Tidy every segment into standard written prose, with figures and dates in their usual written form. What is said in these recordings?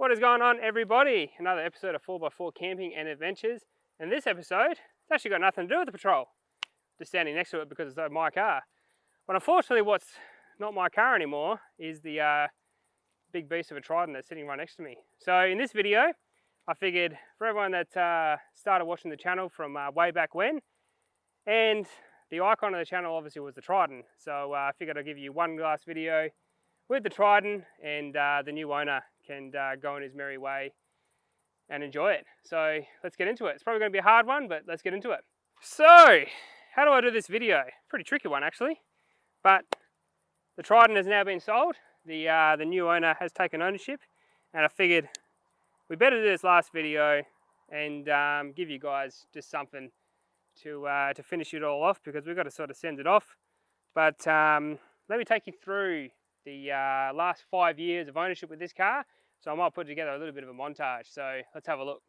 What is going on, everybody? Another episode of 4x4 Camping and Adventures. And this episode, it's actually got nothing to do with the patrol. Just standing next to it because it's my car. But unfortunately, what's not my car anymore is the big beast of a Triton that's sitting right next to me. So in this video, I figured for everyone that started watching the channel from way back when, and the icon of the channel obviously was the Triton. So I figured I'd give you one last video with the Triton, and the new owner can go on his merry way and enjoy it. So let's get into it. It's probably going to be a hard one, but let's get into it. So how do I do this video? Pretty tricky one actually, but the Triton has now been sold. The new owner has taken ownership, and I figured we better do this last video and give you guys just something to finish it all off, because we've got to sort of send it off. But let me take you through the last 5 years of ownership with this car. So I might put together a little bit of a montage. So let's have a look.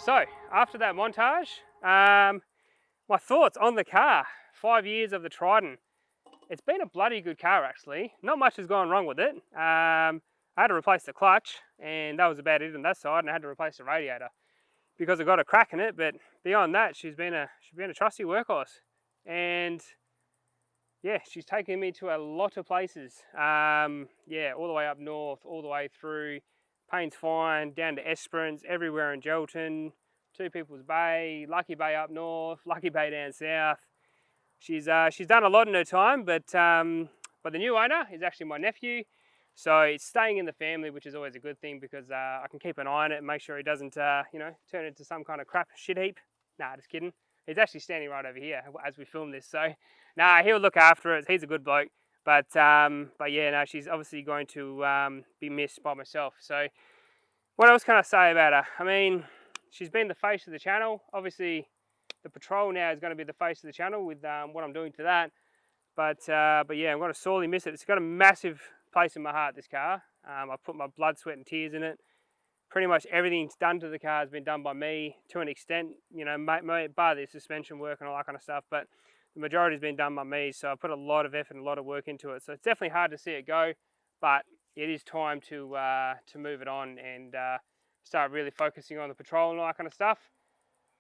So after that montage, my thoughts on the car. 5 years of the Triton. It's been a bloody good car actually. Not much has gone wrong with it. I had to replace the clutch, and that was about it on that side, and I had to replace the radiator because I got a crack in it. But beyond that, she's been a trusty workhorse, and yeah, she's taken me to a lot of places. Yeah, all the way up north, all the way through Paynes Fine, down to Esperance, everywhere in Gelton, Two People's Bay, Lucky Bay up north, Lucky Bay down south. She's done a lot in her time, but the new owner is actually my nephew, so it's staying in the family, which is always a good thing, because I can keep an eye on it and make sure he doesn't you know, turn into some kind of crap shit heap. Nah, just kidding. He's actually standing right over here as we film this, so nah, he'll look after it. He's a good bloke. But yeah, no, she's obviously going to be missed by myself. So what else can I say about her? I mean, she's been the face of the channel. Obviously, the patrol now is going to be the face of the channel with what I'm doing to that. But yeah, I'm going to sorely miss it. It's got a massive place in my heart, this car. I put my blood, sweat and tears in it. Pretty much everything's done to the car has been done by me to an extent, you know, bar the suspension work and all that kind of stuff. But the majority has been done by me, so I put a lot of effort and a lot of work into it. So it's definitely hard to see it go, but it is time to move it on and start really focusing on the patrol and all that kind of stuff.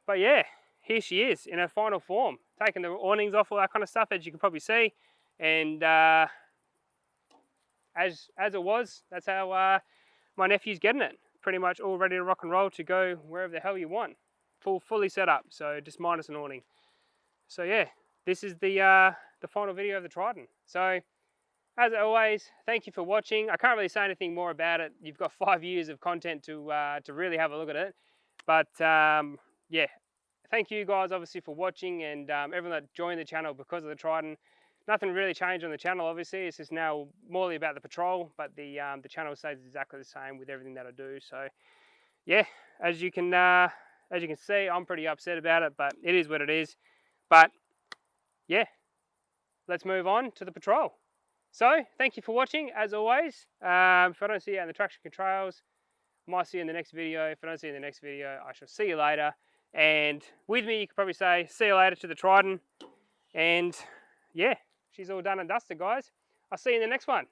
But yeah, here she is in her final form, taking the awnings off, all that kind of stuff, as you can probably see. And as it was, that's how my nephew's getting it. Pretty much all ready to rock and roll to go wherever the hell you want. Fully set up, so just minus an awning. So yeah, this is the final video of the Triton. So as always, thank you for watching. I can't really say anything more about it. You've got 5 years of content to really have a look at it. But yeah, thank you guys obviously for watching, and everyone that joined the channel because of the Triton. Nothing really changed on the channel, obviously. It's just now more about the patrol, but the channel stays exactly the same with everything that I do. So yeah, as you can see, I'm pretty upset about it, but it is what it is. But yeah, let's move on to the patrol. So thank you for watching, as always. If I don't see you in the traction controls, I might see you in the next video. If I don't see you in the next video, I shall see you later. And with me, you could probably say, see you later to the Triton. And yeah, she's all done and dusted, guys. I'll see you in the next one.